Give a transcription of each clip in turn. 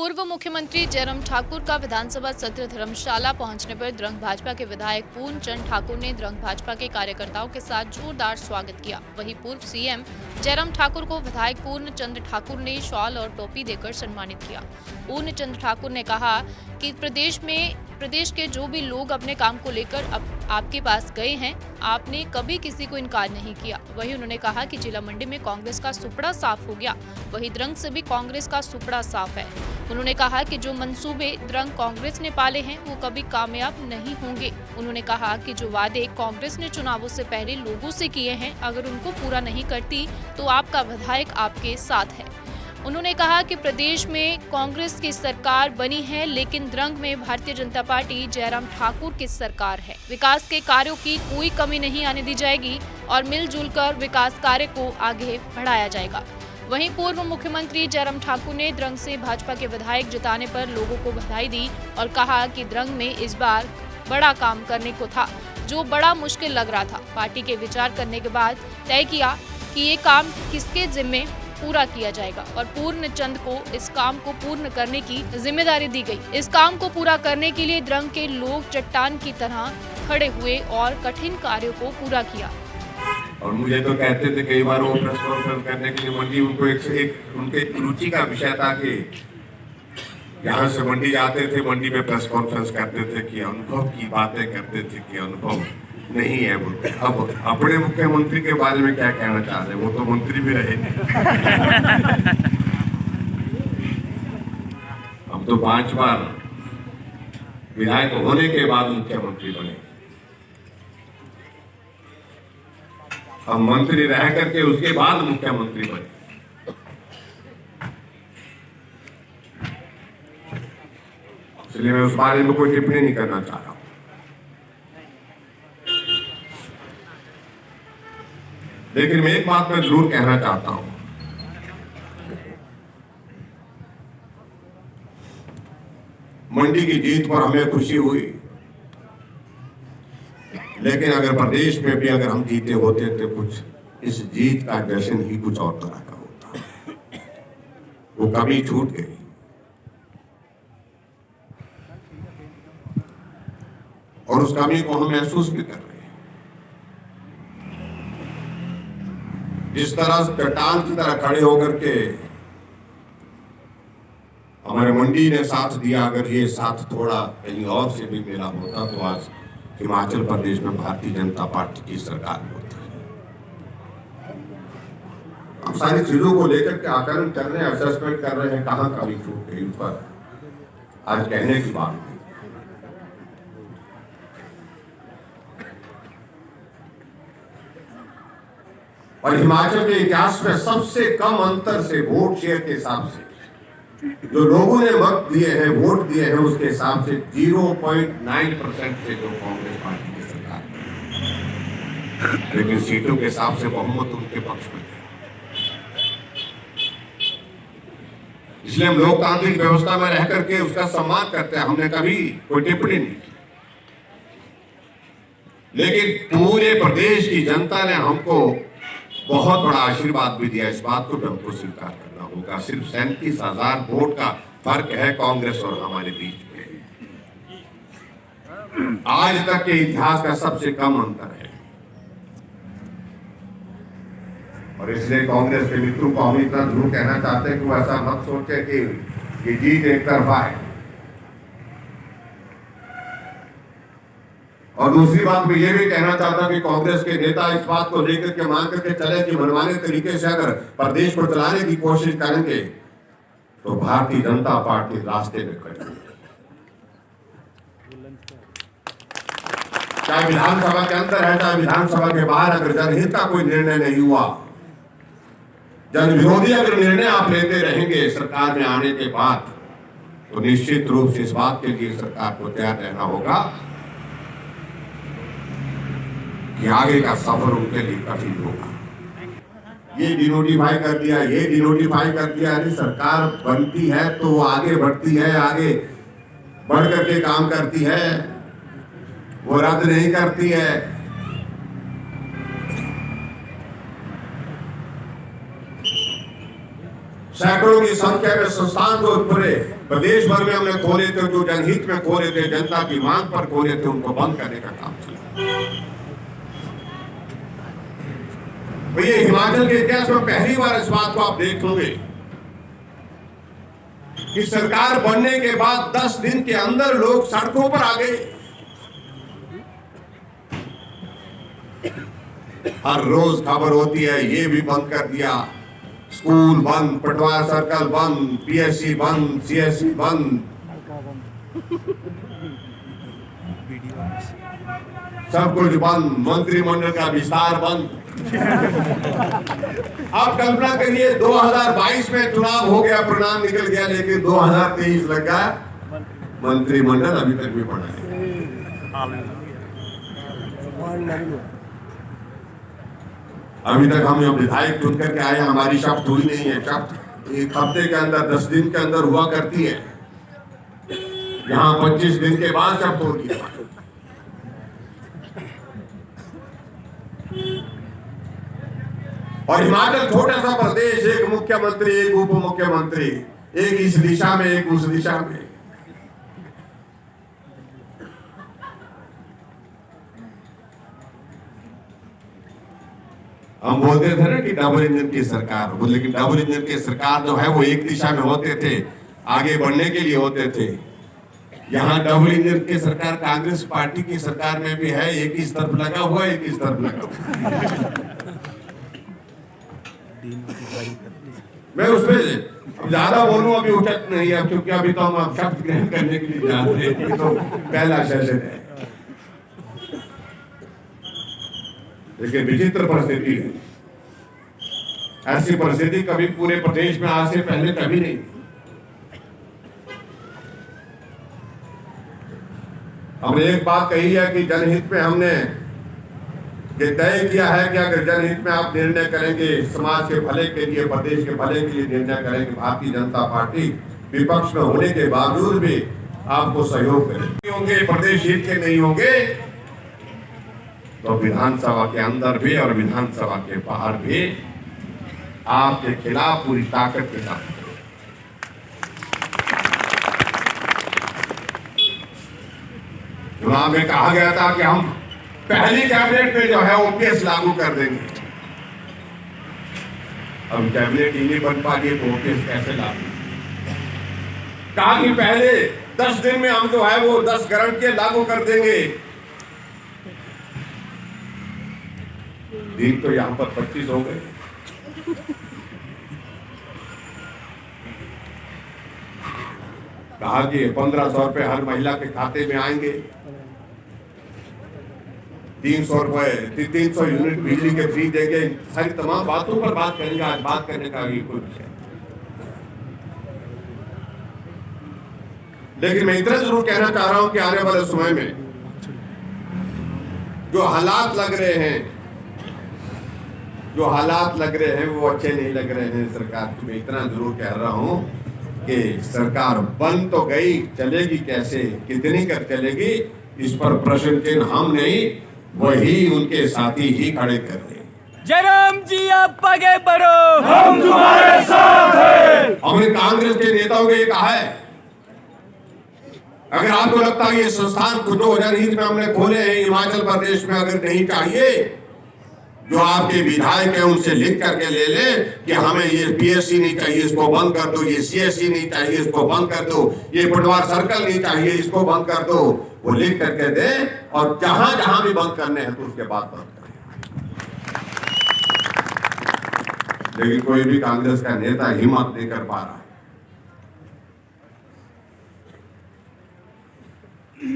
पूर्व मुख्यमंत्री जयराम ठाकुर का विधानसभा सत्र धर्मशाला पहुंचने पर द्रंग भाजपा के विधायक पूर्ण चंद ठाकुर ने द्रंग भाजपा के कार्यकर्ताओं के साथ जोरदार स्वागत किया। वहीं पूर्व सीएम जयराम ठाकुर को विधायक पूर्ण चंद ठाकुर ने शॉल और टोपी देकर सम्मानित किया। पूर्ण चंद ठाकुर ने कहा कि प्रदेश के जो भी लोग अपने काम को लेकर आपके पास गए हैं, आपने कभी किसी को इनकार नहीं किया। वहीं उन्होंने कहा कि जिला मंडी में कांग्रेस का सुपड़ा साफ हो गया, वहीं द्रंग से भी कांग्रेस का सुपड़ा साफ है। उन्होंने कहा कि जो मंसूबे द्रंग कांग्रेस ने पाले हैं वो कभी कामयाब नहीं होंगे। उन्होंने कहा कि जो वादे कांग्रेस ने चुनावों से पहले लोगों से किए हैं, अगर उनको पूरा नहीं करती तो आपका विधायक आपके साथ है। उन्होंने कहा कि प्रदेश में कांग्रेस की सरकार बनी है, लेकिन द्रंग में भारतीय जनता पार्टी जयराम ठाकुर की सरकार है। विकास के कार्यों की कोई कमी नहीं आने दी जाएगी और मिलजुल कर विकास कार्य को आगे बढ़ाया जाएगा। वहीं पूर्व मुख्यमंत्री जयराम ठाकुर ने द्रंग से भाजपा के विधायक जिताने पर लोगों को बधाई दी और कहा कि द्रंग में इस बार बड़ा काम करने को था, जो बड़ा मुश्किल लग रहा था। पार्टी के विचार करने के बाद तय किया कि ये काम किसके जिम्मे पूरा किया जाएगा और पूर्ण चंद को इस काम को पूर्ण करने की जिम्मेदारी दी गई। इस काम को पूरा करने के लिए द्रंग के लोग चट्टान की तरह खड़े हुए और कठिन कार्यों को पूरा किया। और मुझे तो कहते थे कई बार वो प्रेस कॉन्फ्रेंस करने के लिए मंडी, उनको एक उनके रुचि का विषय था कि यहाँ से मंडी जाते थे, मंडी में प्रेस कॉन्फ्रेंस करते थे कि अनुभव की बातें करते थे कि अनुभव नहीं है बोलते। अब अपने मुख्यमंत्री के बारे में क्या कहना चाहते हैं, वो तो मंत्री भी रहे। अब तो 5 बार विधायक होने के बाद मुख्यमंत्री बने। हम मंत्री रह करके उसके बाद मुख्यमंत्री बने। इसलिए मैं उस बारे में कोई टिप्पणी नहीं करना चाह रहा हूं। लेकिन मैं एक बात मैं जरूर कहना चाहता हूं, मंडी की जीत पर हमें खुशी हुई, लेकिन अगर प्रदेश में भी अगर हम जीते होते तो कुछ इस जीत का जश्न ही कुछ और तरह का होता। वो कमी छूट गई और उस कमी को हम महसूस भी कर रहे हैं। जिस तरह चट्टान की तरह खड़े होकर के हमारे मंडी ने साथ दिया, अगर ये साथ थोड़ा कहीं और से भी मिला होता तो आज हिमाचल प्रदेश में भारतीय जनता पार्टी की सरकार होती है। हम सारी चीजों को लेकर के आकलन कर रहे हैं, असेसमेंट कर रहे हैं, कहां कमी छूट गई, उस पर आज कहने की बात नहीं। और हिमाचल के इतिहास में सबसे कम अंतर से वोट शेयर के हिसाब से जो लोगों ने मत दिए हैं, वोट दिए हैं, उसके हिसाब से 0.9% से जो कांग्रेस पार्टी की सरकार, लेकिन सीटों के हिसाब से बहुमत उनके पक्ष में है। इसलिए हम लोकतांत्रिक व्यवस्था में रह करके उसका सम्मान करते हैं, हमने कभी कोई टिप्पणी नहीं की। लेकिन पूरे प्रदेश की जनता ने हमको बहुत बड़ा आशीर्वाद भी दिया, इस बात को भी हमको स्वीकार करना होगा। सिर्फ 37,000 वोट का फर्क है कांग्रेस और हमारे बीच में। आज तक के इतिहास का सबसे कम अंतर है और इसलिए कांग्रेस के मित्रों को हम इतना जरूर कहना चाहते हैं कि वो ऐसा मत सोचे कि ये जीत एक तरफा है। और दूसरी बात मैं ये भी कहना चाहता हूं कि कांग्रेस के नेता इस बात को लेकर के मान करके चले कि मनमाने तरीके से अगर प्रदेश को चलाने की कोशिश करेंगे तो भारतीय जनता पार्टी रास्ते में खड़ी है। चाहे विधानसभा के अंदर है, चाहे विधानसभा के बाहर, अगर जनहित का कोई निर्णय नहीं हुआ, जन विरोधी अगर निर्णय आप लेते रहेंगे सरकार में आने के बाद, तो निश्चित रूप से इस बात के लिए सरकार को तैयार रहना होगा कि आगे का सफर उनके लिए कठिन होगा। ये डिनोटिफाई कर दिया, ये डिनोटिफाई कर दिया, अरे सरकार बनती है तो वो आगे बढ़ती है, आगे बढ़ करके काम करती है, वो रद्द नहीं करती है। सैकड़ों की संख्या में संस्थान को पूरे प्रदेश भर में हमने खोले थे, जो जनहित में खोले थे, जनता की मांग पर खोले थे, उनको बंद करने का काम चला। तो ये हिमाचल के इतिहास में पहली बार इस बात को आप देख लोगे कि सरकार बनने के बाद 10 दिन के अंदर लोग सड़कों पर आ गए। हर रोज खबर होती है ये भी बंद कर दिया, स्कूल बंद, पटवार सर्कल बंद, पीएससी बंद, सीएससी बंद, सब कुछ बंद, मंत्रिमंडल का विस्तार बंद। आप कल्पना करिए 2022 में चुनाव हो गया, परिणाम निकल गया, लेकिन 2023 लगा मंत्रिमंडल अभी तक भी बना है। अभी तक हम यहाँ विधायक चुन करके आए, हमारी शपथ हुई नहीं है। शपथ एक हफ्ते के अंदर, 10 दिन के अंदर हुआ करती है, यहाँ 25 दिन के बाद शपथ होती है। और हिमाचल छोटा सा प्रदेश, एक मुख्यमंत्री, एक उप मुख्यमंत्री, एक इस दिशा में, एक उस दिशा में। हम बोलते थे ना कि डबल इंजन की सरकार, लेकिन डबल इंजन की सरकार जो है वो एक दिशा में होते थे, आगे बढ़ने के लिए होते थे। यहाँ डबल इंजन की सरकार कांग्रेस पार्टी की सरकार में भी है, एक इस तरफ लगा हुआ, एक इस तरफ लगा हुआ। मैं उसमें ज्यादा बोलूं अभी उचित नहीं है, क्योंकि अभी तो हम शब्द ग्रहण करने के लिए जा रहे हैं, तो पहला सेशन है। लेकिन विचित्र परिस्थिति है, ऐसी परिस्थिति कभी पूरे प्रदेश में आज से पहले कभी नहीं। हमने एक बात कही है कि जनहित में हमने ये तय किया है कि अगर जनहित में आप निर्णय करेंगे, समाज के भले के लिए, प्रदेश के भले के लिए निर्णय करेंगे, भारतीय जनता पार्टी विपक्ष में होने के बावजूद भी आपको सहयोग करेंगे। होंगे प्रदेश हित के नहीं होंगे तो विधानसभा के अंदर भी और विधानसभा के बाहर भी आपके खिलाफ पूरी ताकत के साथ। चुनाव में कहा गया था कि हम पहली कैबिनेट में जो है ओपीएस लागू कर देंगे। अब कैबिनेट ही नहीं बन पा रही तो ओपीएस कैसे लागू? कहा कि पहले 10 दिन में हम जो है वो 10 गारंटियां लागू कर देंगे। दिन तो यहां पर 25 हो गए। कहा कि 1500 रुपए हर महिला के खाते में आएंगे, 300 रुपए, 300 यूनिट बिजली के फ्री देंगे। सारी तमाम बातों पर बात करेंगे। आज बात करने का भी कोई विषय, लेकिन मैं इतना जरूर कहना चाह रहा हूं कि आने वाले समय में जो हालात लग रहे हैं, वो अच्छे नहीं लग रहे हैं सरकार की। मैं इतना जरूर कह रहा हूं कि सरकार बन तो गई, चलेगी कैसे, कितनी कर चलेगी, इस पर प्रश्न चिन्ह हम नहीं, वही उनके साथी ही खड़े कर रहे। जयराम जी आप आगे बढ़ो, हम तुम्हारे साथ हैं। हमने कांग्रेस के नेताओं को ये कहा है, अगर आपको लगता है ये संस्थान को 2000 में हमने खोले हैं हिमाचल प्रदेश में, अगर नहीं चाहिए, जो आपके विधायक हैं उनसे लिख करके ले ले कि हमें ये पीएससी नहीं चाहिए, इसको बंद कर दो, ये सीएससी नहीं चाहिए, इसको बंद कर दो, ये पटवार सर्कल नहीं चाहिए, इसको बंद कर दो। वो लिख करके दे और जहां जहां भी बंद करने हैं तो उसके बाद बंद करें। लेकिन कोई भी कांग्रेस का नेता हिम्मत नहीं कर पा रहा है।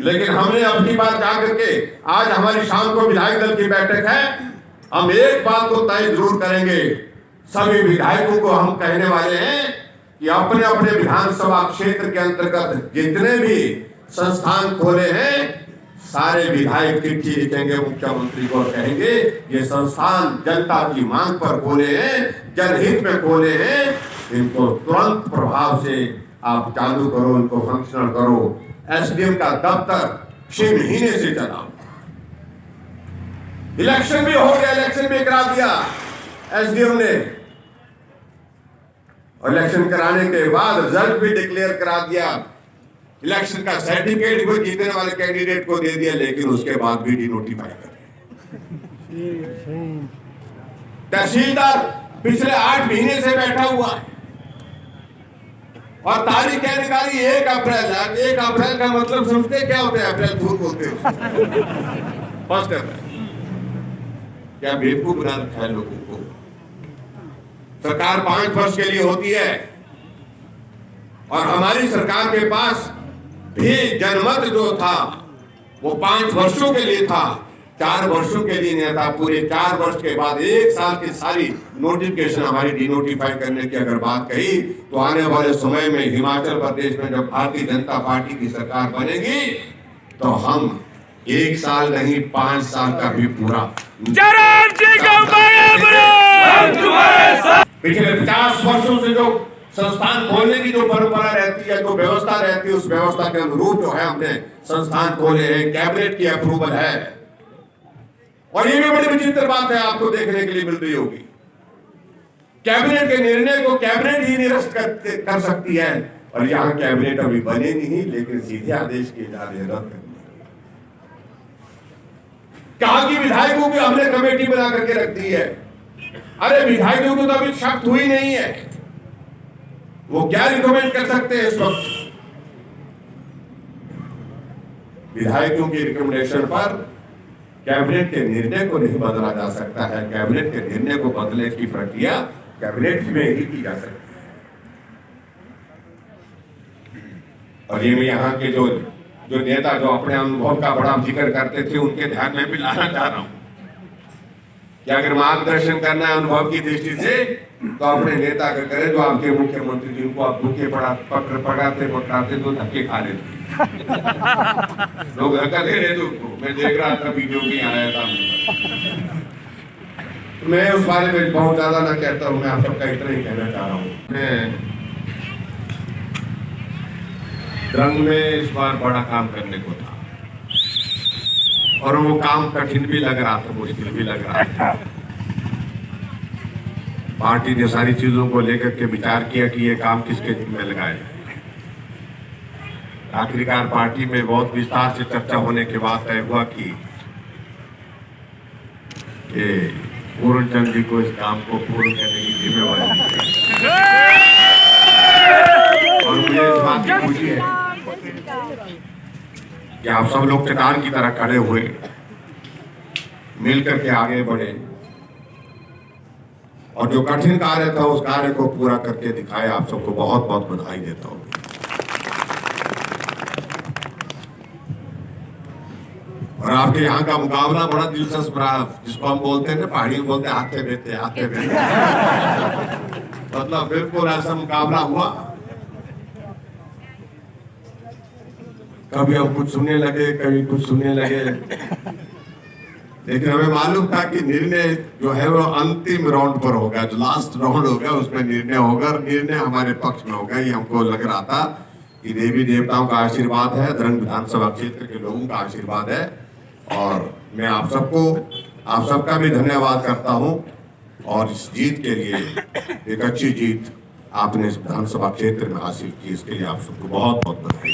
लेकिन हमने अपनी बात जाकर के, आज हमारी शाम को विधायक दल की बैठक है, हम एक बात को तय जरूर करेंगे। सभी विधायकों को हम कहने वाले हैं कि अपने अपने विधानसभा क्षेत्र के अंतर्गत जितने भी संस्थान खोले हैं, सारे विधायक चिट्ठी लिखेंगे मुख्यमंत्री को और कहेंगे ये संस्थान जनता की मांग पर खोले हैं, जनहित में खोले हैं, इनको तुरंत प्रभाव से आप चालू करो, इनको फंक्शनल करो। एसडीएम का दफ्तर 6 महीने से चला, इलेक्शन भी हो गया, इलेक्शन भी करा दिया एसडीएम ने, और इलेक्शन कराने के बाद रिजल्ट भी डिक्लेयर करा दिया, इलेक्शन का सर्टिफिकेट भी जीतने वाले कैंडिडेट को दे दिया, लेकिन उसके बाद भी डिनोटिफाई कर दिया। तहसीलदार पिछले 8 महीने से बैठा हुआ है और तारीख क्या निकाली 1 अप्रैल। 1 अप्रैल का मतलब समझते क्या होते हैं? अप्रैल फूल बोलते हैं। 1 अप्रैल। क्या बेवकूफ बना रखा है लोगों को। सरकार 5 वर्ष के लिए होती है और हमारी सरकार के पास भी जनमत जो था वो 5 वर्षों के लिए था, 4 वर्षों के लिए नहीं था। पूरे 4 वर्ष के बाद 1 साल की सारी नोटिफिकेशन हमारी डिनोटिफाई करने की अगर बात कही तो आने वाले समय में हिमाचल प्रदेश में जब भारतीय जनता पार्टी की सरकार बनेगी तो हम 1 साल नहीं 5 साल का भी पूरा पिछले 50 वर्षों से जो संस्थान खोलने की जो परंपरा रहती है, जो व्यवस्था रहती है, उस व्यवस्था के अनुरूप जो है हमने संस्थान खोले हैं। कैबिनेट की अप्रूवल है और ये भी बड़ी विचित्र बात है, आपको देखने के लिए मिल रही होगी। कैबिनेट के निर्णय को कैबिनेट ही निरस्त कर सकती है और यहां कैबिनेट अभी बने नहीं, लेकिन सीधे आदेश किए जा रहे हैं रद्द करने। कहा कि विधायकों की हमने कमेटी बना करके रख दी है। अरे विधायकों को तो अभी शक्ति हुई नहीं है, वो क्या रिकमेंड कर सकते हैं इस वक्त? विधायकों की रिकमेंडेशन पर कैबिनेट के निर्णय को नहीं बदला जा सकता है। कैबिनेट के निर्णय को बदलने की प्रक्रिया कैबिनेट में ही की जा सकती है। और ये मैं यहाँ के जो नेता जो अपने अनुभव का बड़ा जिक्र करते थे, उनके ध्यान में भी लाना चाह रहा हूं कि अगर मार्गदर्शन करना है अनुभव की दृष्टि से तो अपने नेता का करें जो आपके मुख्यमंत्री, जिनको आप भूखे पकड़ाते तो धक्के खा लेते लोग धक्का दे रहे थे उनको। मैं देख रहा था वीडियो में आया था। तो मैं उस बारे में बहुत ज्यादा ना कहता हूँ, मैं आप सबका इतना ही कहना चाह रहा हूँ। मैं द्रंग में इस बार बड़ा काम करने को था और वो काम कठिन भी लग रहा था, मुश्किल भी लग रहा था। पार्टी ने सारी चीजों को लेकर के विचार किया कि ये काम किसके जिम्मे लगाए। आखिरकार पार्टी में बहुत विस्तार से चर्चा होने के बाद तय हुआ कि पूर्ण चंद जी को इस काम को पूर्ण करने की जिम्मेवारी दी और मुझे इस बात की खुशी है कि आप सब लोग चट्टान की तरह खड़े हुए मिलकर के आगे बढ़े और जो कठिन कार्य था उस कार्य को पूरा करके दिखाए। आप सबको बहुत बहुत बधाई देता हूं। और आपके यहाँ का मुकाबला बड़ा दिलचस्प रहा, जिसको हम बोलते हैं ना, पहाड़ी में बोलते हैं हाथे बेते मतलब बिल्कुल ऐसा मुकाबला हुआ। कभी हम कुछ सुनने लगे, कभी कुछ सुनने लगे, लेकिन हमें मालूम था कि निर्णय जो है वो अंतिम राउंड पर होगा, जो लास्ट राउंड होगा उसमें निर्णय होगा और निर्णय हमारे पक्ष में होगा। ये हमको लग रहा था कि देवी देवताओं का आशीर्वाद है, द्रंग विधानसभा क्षेत्र के लोगों का आशीर्वाद है और मैं आप सबका भी धन्यवाद करता हूं। और इस जीत के लिए, एक अच्छी जीत आपने इस विधानसभा क्षेत्र में हासिल की, इसके लिए आप सबको बहुत बहुत बधाई।